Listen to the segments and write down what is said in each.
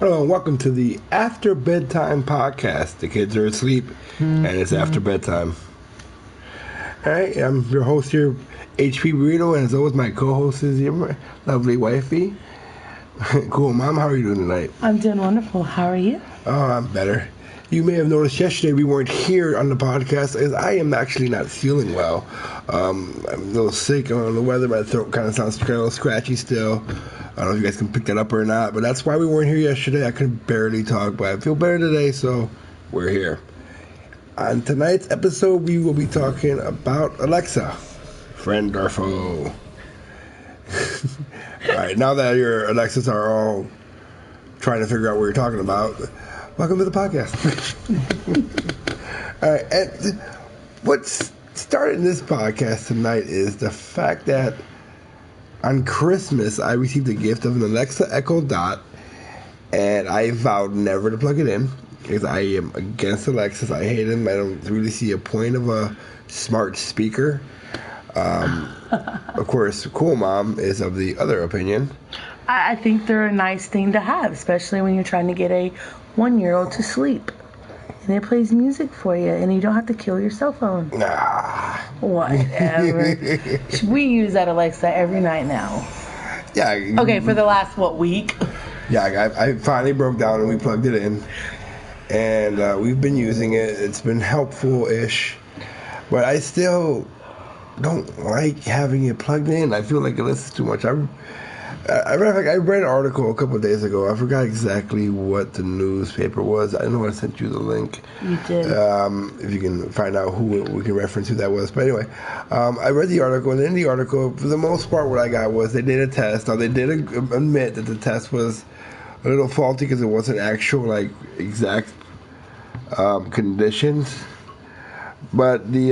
Hello and welcome to the After Bedtime Podcast. The kids are asleep and it's after bedtime. Alright, I'm your host here, HP Burrito, and as always my co-host is here, my lovely wifey. Cool, Mom, how are you doing tonight? I'm doing wonderful. How are you? Oh, I'm better. You may have noticed yesterday we weren't here on the podcast as I am actually not feeling well. I'm a little sick on the weather. My throat kind of sounds kind of a little scratchy still. I don't know if you guys can pick that up or not, but that's why we weren't here yesterday. I could barely talk, but I feel better today, so we're here. On tonight's episode, we will be talking about Alexia, friend or foe. All right, now that your Alexas are all trying to figure out what you're talking about, welcome to the podcast. All right, and what's starting this podcast tonight is the fact that on Christmas, I received a gift of an Alexa Echo Dot, and I vowed never to plug it in because I am against Alexas. I hate them. I don't really see a point of a smart speaker. Of course, Cool Mom is of the other opinion. I think they're a nice thing to have, especially when you're trying to get a 1-year-old to sleep. And it plays music for you, and you don't have to kill your cell phone. Nah. Whatever. We use that Alexa every night now. Yeah. Okay, for the last, week? Yeah, I finally broke down and we plugged it in. And we've been using it. It's been helpful-ish. But I still don't like having it plugged in. I feel like it listens too much. I read an article a couple of days ago. I forgot exactly what the newspaper was. I know I sent you the link. You did. If you can find out who we can reference who that was. But anyway, I read the article, and in the article, for the most part, what I got was they did a test. Now, they did admit that the test was a little faulty because it wasn't actual, exact conditions. But they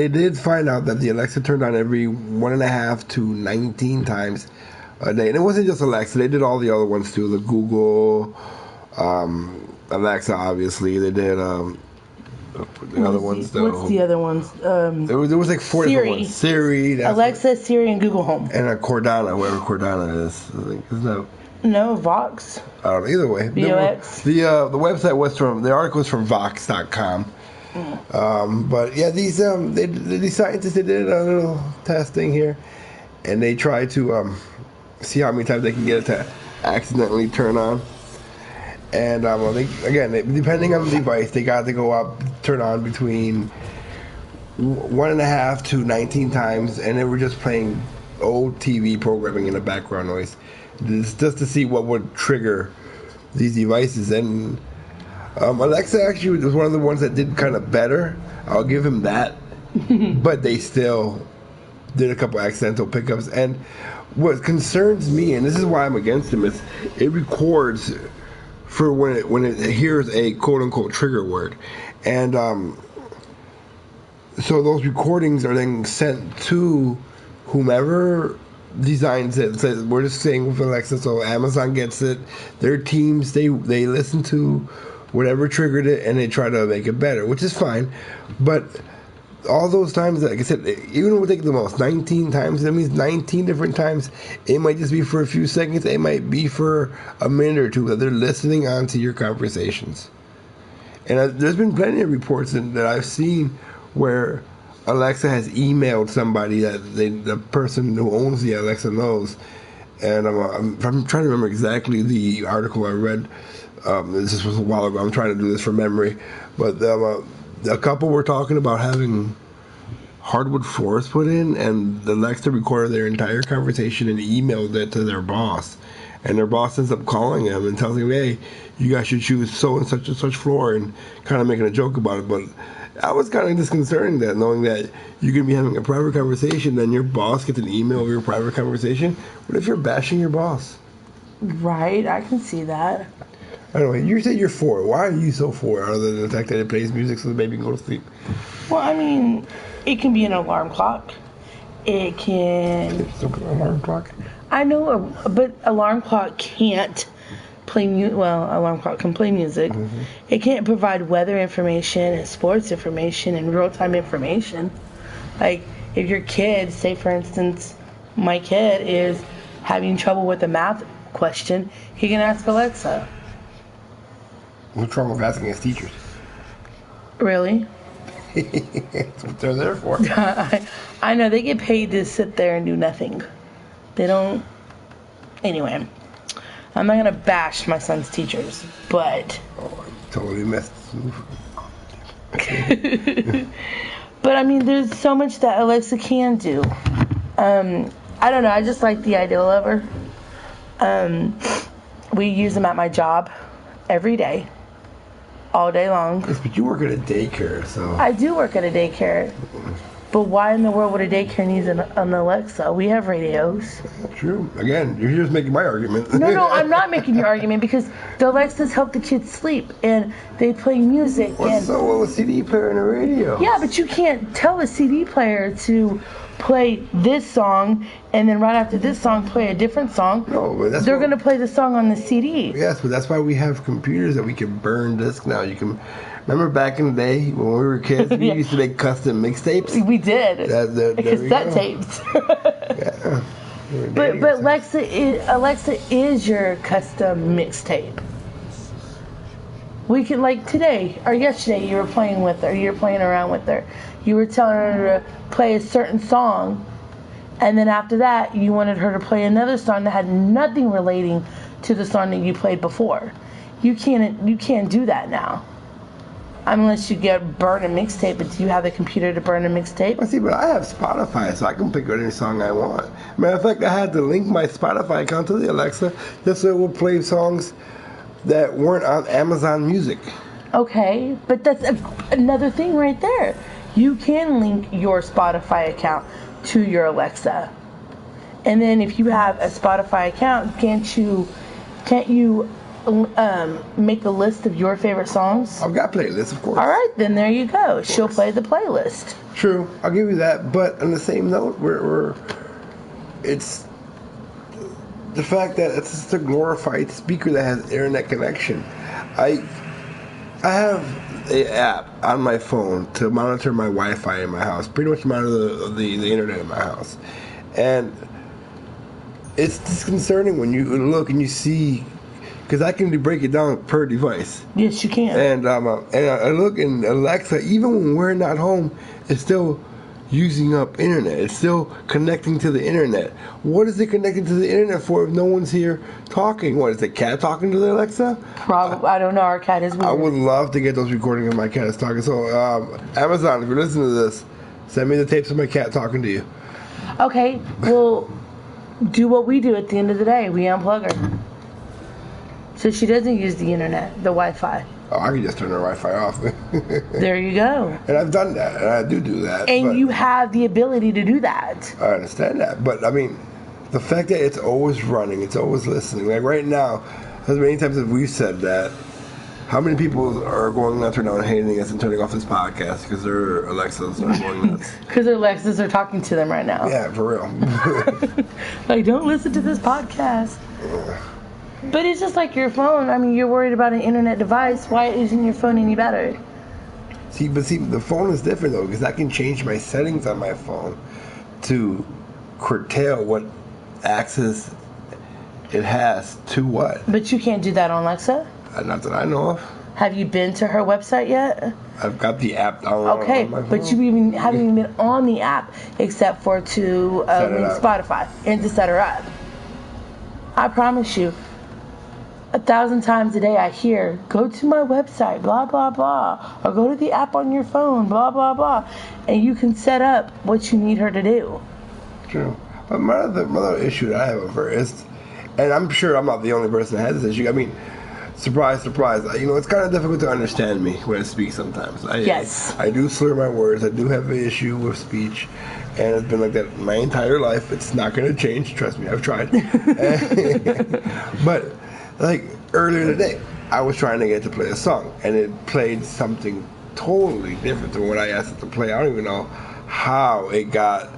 did find out that the Alexa turned on every 1.5 to 19 times a day. And it wasn't just Alexa. They did all the other ones too. The Google, Alexa, obviously. They did the other ones. What's the other ones? There was like 4 different ones. Siri. Alexa, Siri, and Google Home. And a Cortana, whoever Cortana is. I think. Isn't that... No, Vox. I don't know. Either way. VOX. The website was the article was from Vox.com. But yeah, these scientists, they did a little testing here, and they tried to see how many times they can get it to accidentally turn on. And depending on the device, they got to go up, turn on between 1.5 to 19 times, and they were just playing old TV programming in the background noise, just to see what would trigger these devices. And Alexa actually was one of the ones that did kind of better. I'll give him that. But they still did a couple accidental pickups. And what concerns me, and this is why I'm against him, is it records for when it hears a quote-unquote trigger word. And so those recordings are then sent to whomever designs it. So we're just saying with Alexa, so Amazon gets it. Their teams, they listen to whatever triggered it, and they try to make it better, which is fine. But all those times, like I said, even if we take the most, 19 times, that means 19 different times. It might just be for a few seconds. It might be for a minute or two that they're listening on to your conversations. And there's been plenty of reports that I've seen where Alexa has emailed somebody that the person who owns the Alexa knows. And I'm trying to remember exactly the article I read. This was a while ago. I'm trying to do this from memory. But a couple were talking about having hardwood floors put in, and the Alexa recorded their entire conversation and emailed it to their boss. And their boss ends up calling them and telling them, hey, you guys should choose so and such floor, and kind of making a joke about it. But I was kind of disconcerting that, knowing that you can be having a private conversation, then your boss gets an email of your private conversation. What if you're bashing your boss? Right, I can see that. Anyway, you said you're 4. Why are you so 4, other than the fact that it plays music so the baby can go to sleep? Well, I mean, it can be an alarm clock. It can... It's still an alarm clock? I know, but alarm clock can't play music. Well, alarm clock can play music. Mm-hmm. It can't provide weather information and sports information and real-time information. Like, if your kid, say for instance, my kid is having trouble with a math question, he can ask Alexa. What's wrong with asking his teachers? Really? That's what they're there for. I know, they get paid to sit there and do nothing. They don't... Anyway, I'm not going to bash my son's teachers, but... Oh, I totally missed. But, I mean, there's so much that Alexa can do. I don't know, I just like the idea of her. We use them at my job every day. All day long. Yes, but you work at a daycare, so... I do work at a daycare. But why in the world would a daycare need an Alexa? We have radios. True. Again, you're just making my argument. No, I'm not making your argument because the Alexas help the kids sleep and they play music. What's so well a CD player and a radio? Yeah, but you can't tell a CD player to play this song and then right after this song play a different song. No, but they're going to play the song on the CD. Yes, but that's why we have computers that we can burn discs now. You can remember back in the day when we were kids, we used to make custom mixtapes. We did. Cassette tapes. Yeah. But Alexa is your custom mixtape. We can, like today or yesterday, you were playing with her. You were playing around with her. You were telling her to play a certain song, and then after that, you wanted her to play another song that had nothing relating to the song that you played before. You can't do that now. Unless you burn a mixtape, but do you have the computer to burn a mixtape? Well, see, but I have Spotify, so I can pick any song I want. Matter of fact, I had to link my Spotify account to the Alexa just so it would play songs that weren't on Amazon Music. Okay, but that's another thing right there. You can link your Spotify account to your Alexa. And then if you have a Spotify account, can't you make a list of your favorite songs? I've got playlists, of course. All right, then there you go. She'll play the playlist. True, I'll give you that. But on the same note, it's the fact that it's just a glorified speaker that has internet connection. I have an app on my phone to monitor my Wi-Fi in my house. Pretty much monitor the internet in my house, and it's disconcerting when you look and you see. Because I can break it down per device. Yes, you can. And I look in Alexa, even when we're not home, it's still using up internet. It's still connecting to the internet. What is it connecting to the internet for if no one's here talking? What, is the cat talking to the Alexa? Probably. I don't know. Our cat is weird. I would love to get those recordings of my cat is talking. So, Amazon, if you're listening to this, send me the tapes of my cat talking to you. Okay. Well, do what we do at the end of the day. We unplug her. So she doesn't use the internet, the Wi-Fi. Oh, I can just turn the Wi-Fi off. There you go. And I've done that, and I do that. And you have the ability to do that. I understand that. But, I mean, the fact that it's always running, it's always listening. Like right now, as many times as we've said that, how many people are going nuts right now and hating us and turning off this podcast because their Alexas are going nuts? Because their Alexas are talking to them right now. Yeah, for real. Like, don't listen to this podcast. But it's just like your phone. I mean, you're worried about an internet device. Why isn't your phone any better? See, the phone is different, though, because I can change my settings on my phone to curtail what access it has to what. But you can't do that on Alexa? Not that I know of. Have you been to her website yet? I've got the app downloaded on my phone. But you haven't even been on the app except for to link Spotify and to set her up. I promise you, 1,000 times a day I hear, go to my website, blah, blah, blah, or go to the app on your phone, blah, blah, blah, and you can set up what you need her to do. True. But my other issue that I have with her is, and I'm sure I'm not the only person that has this issue, I mean, surprise, surprise, it's kind of difficult to understand me when I speak sometimes. Yes. I do slur my words, I do have an issue with speech, and it's been like that my entire life. It's not going to change, trust me, I've tried. But like earlier today, I was trying to get it to play a song, and it played something totally different than what I asked it to play. I don't even know how it got,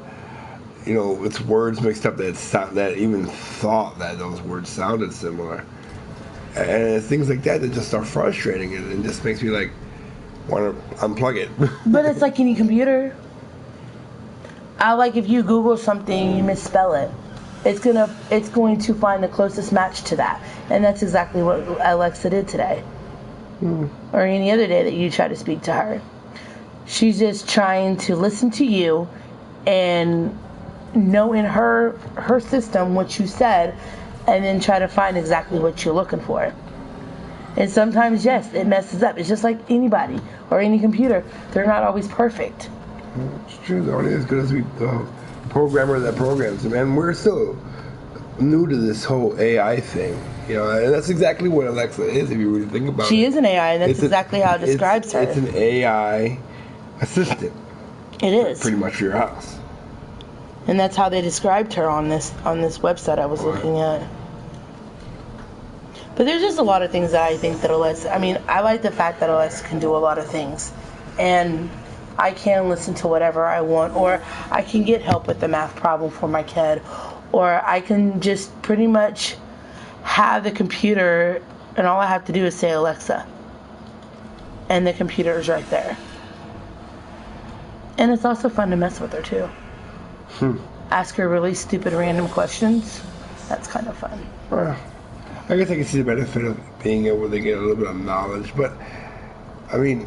its words mixed up that even thought that those words sounded similar. And it's things like that just are frustrating, and just makes me like want to unplug it. But it's like any computer. Like if you Google something, you misspell it. it's going to find the closest match to that. And that's exactly what Alexa did today. Or any other day that you try to speak to her. She's just trying to listen to you and know in her system what you said, and then try to find exactly what you're looking for. And sometimes, yes, it messes up. It's just like anybody or any computer. They're not always perfect. It's true. They're only as good as the programmer that programs them. And we're still new to this whole AI thing. And that's exactly what Alexa is, if you really think about it. She is an AI, and that's exactly how it describes her. It's an AI assistant. It is. Pretty much for your house. And that's how they described her on this website I was looking at. But there's just a lot of things that I think that Alexa... I mean, I like the fact that Alexa can do a lot of things. And I can listen to whatever I want, or I can get help with the math problem for my kid, or I can just pretty much have the computer, and all I have to do is say Alexa. And the computer is right there. And it's also fun to mess with her, too. Ask her really stupid random questions. That's kind of fun. Well, I guess I can see the benefit of being able to get a little bit of knowledge, but I mean,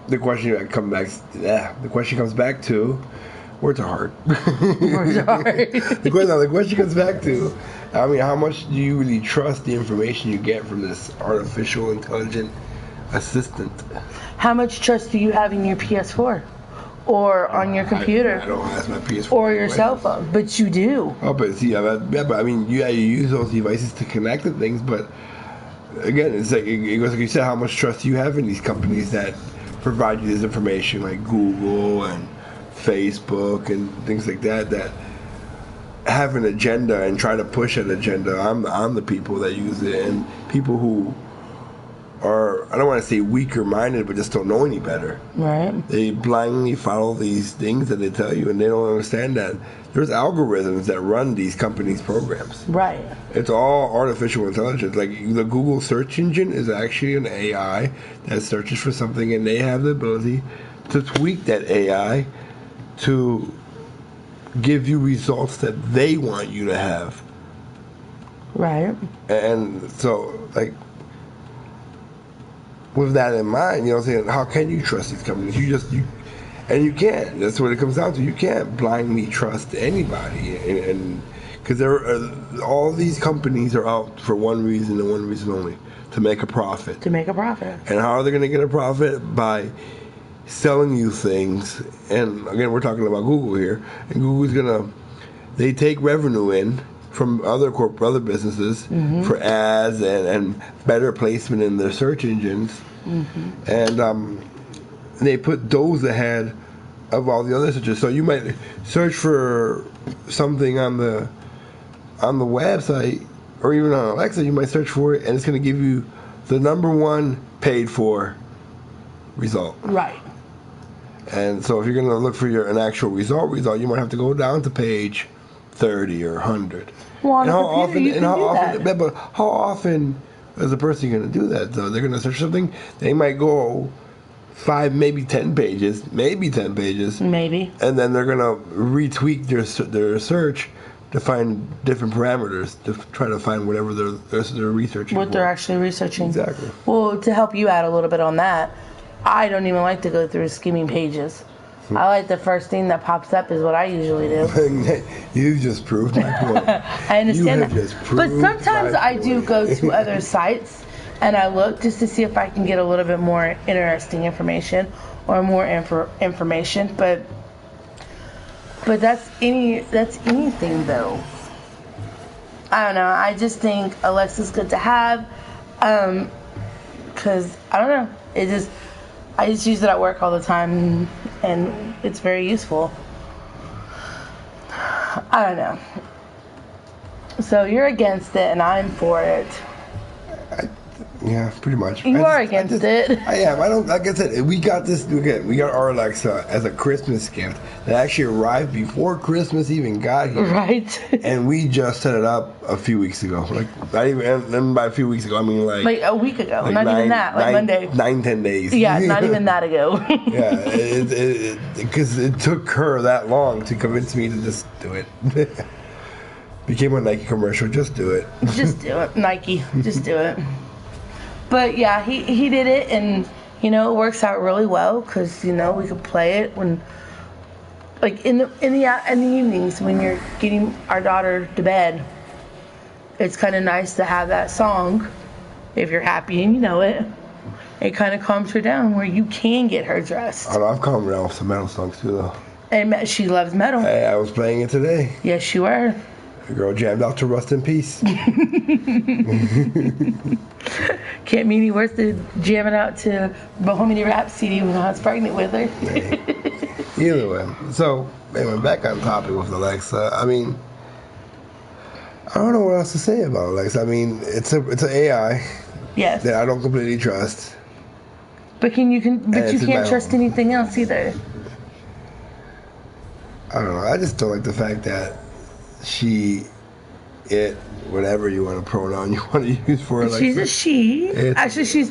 the question comes back to words are hard. Words are hard. The question comes back to, I mean, how much do you really trust the information you get from this artificial intelligent assistant? How much trust do you have in your PS4? Or on your computer. I don't ask my PS4. Or your cell phone. But you do. Oh, but see, but I mean, you use those devices to connect to things, but again, it's like, it goes like you said, how much trust do you have in these companies that provide you this information, like Google and Facebook and things like that have an agenda and try to push an agenda on the people that use it, and people who are, I don't want to say weaker minded, but just don't know any better. Right. They blindly follow these things that they tell you, and they don't understand that there's algorithms that run these companies' programs. Right. It's all artificial intelligence. Like the Google search engine is actually an AI that searches for something, and they have the ability to tweak that AI to give you results that they want you to have. Right. And so, like, with that in mind, you know what I'm saying, how can you trust these companies? And you can't. That's what it comes down to. You can't blindly trust anybody, and because all these companies are out for one reason and one reason only: to make a profit. To make a profit. And how are they going to get a profit? By selling you things. And again, we're talking about Google here, and Google's they take revenue in from other businesses for ads and better placement in their search engines, and they put those ahead of all the other searches. So you might search for something on the website or even on Alexa. You might search for it, and it's going to give you the number one paid for result. Right. And so if you're going to look for an actual result, you might have to go down to page 30 or 100. Well, on a computer, you can do that. But how often is a person going to do that, though? They're going to search something. They might go 5, maybe 10 pages. Maybe. And then they're going to retweak their search to find different parameters to try to find whatever they're researching. What they're actually researching. Exactly. Well, to help you out a little bit on that, I don't even like to go through skimming pages. I like the first thing that pops up is what I usually do. You just proved my point. I understand that. But sometimes I do go to other sites and I look just to see if I can get a little bit more interesting information or more information. But that's anything though. I don't know. I just think Alexa's good to have. Because I don't know. I just use it at work all the time, and it's very useful. I don't know. So you're against it, and I'm for it. Yeah, pretty much. You are against it. I am. I don't. Like I said, we got this. Again, we got our Alexa as a Christmas gift that actually arrived before Christmas even got here. Right. And we just set it up a few weeks ago. Like not even. And by a few weeks ago, I mean like a week ago. Like not even that. Like Monday. 9-10 days. Yeah, not even that ago. Yeah, because it took her that long to convince me to just do it. Became a Nike commercial. Just do it. Just do it, Nike. Just do it. But yeah, he did it, and it works out really well because we could play it when, like in the evenings when you're getting our daughter to bed. It's kind of nice to have that song if you're happy and you know it. It kind of calms her down where you can get her dressed. I've calmed her down with some metal songs too, though. And she loves metal. Hey, I was playing it today. Yes, you were. The girl jammed out to Rust in Peace. Can't be any worse than jamming out to Bohemian Rhapsody when I was pregnant with her. Either way. So, anyway, back on topic with Alexa. I mean, I don't know what else to say about Alexa. I mean, it's an AI Yes. that I don't completely trust. But you can't trust anything else either. I don't know. I just don't like the fact that whatever you want to pronoun you want to use for Alexa. She's a she. Actually,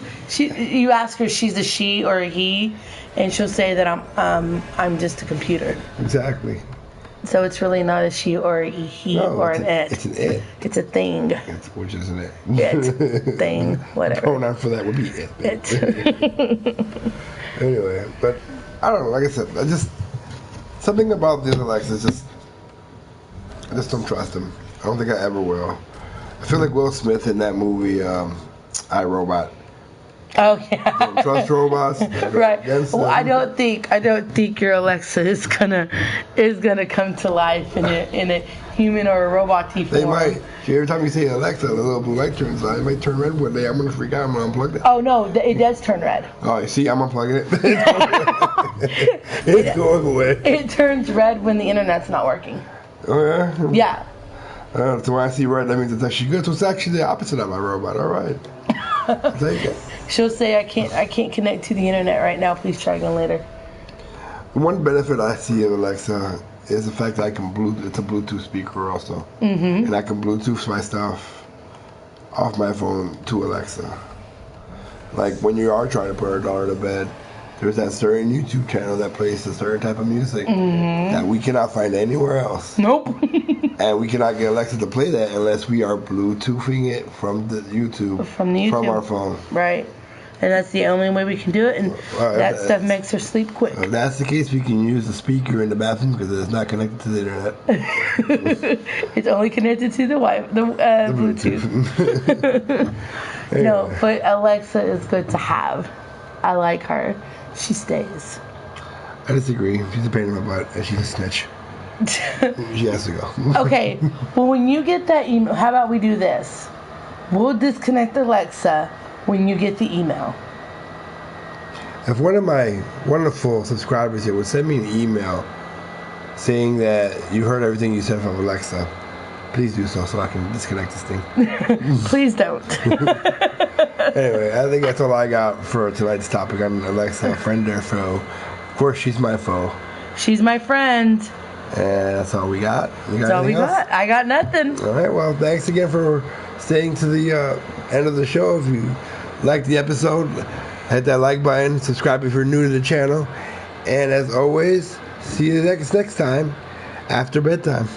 you ask her, she's a she or a he, and she'll say that I'm just a computer. Exactly. So it's really not a she or a he or an it. It's an it. It's a thing. Which isn't it? It. Thing. Whatever. Pronoun for that would be it. It. Anyway, but I don't know. Like I said, something about these Alexas I just don't trust him. I don't think I ever will. I feel like Will Smith in that movie, I, Robot. Oh yeah. Don't trust robots. Right. Well, I don't think your Alexa is gonna come to life in a human or a robot form. They might. Every time you say Alexa, the little blue light turns on. It might turn red one day. I'm gonna freak out. I'm gonna unplug it. Oh no, it does turn red. Oh, you see, I'm unplugging it. It's going away. It turns red when the internet's not working. Oh yeah. Yeah. So when I see red, that means it's actually good. So it's actually the opposite of my robot. All right. Take it. She'll say, I can't connect to the internet right now. Please try again later. One benefit I see of Alexa is the fact that it's a Bluetooth speaker also. Mm-hmm. And I can Bluetooth my stuff off my phone to Alexa. Like when you are trying to put our daughter to bed, there's that certain YouTube channel that plays a certain type of music that we cannot find anywhere else. Nope. And we cannot get Alexa to play that unless we are Bluetoothing it from the YouTube. From our phone. Right. And that's the only way we can do it, and that stuff makes her sleep quick. If that's the case, we can use the speaker in the bathroom because it's not connected to the internet. It's only connected to the Bluetooth. Anyway. No, but Alexa is good to have. I like her. She stays. I disagree. She's a pain in my butt, and she's a snitch. She has to go. Okay. Well, when you get that email, how about we do this? We'll disconnect Alexa when you get the email. If one of my wonderful subscribers here would send me an email saying that you heard everything you said from Alexa, please do so I can disconnect this thing. Please don't. Anyway, I think that's all I got for tonight's topic on Alexa, friend or foe. Of course, she's my foe. She's my friend. And that's all we got. That's all we got. I got nothing. All right. Well, thanks again for staying to the end of the show. If you liked the episode, hit that like button. Subscribe if you're new to the channel. And as always, see you next time after bedtime.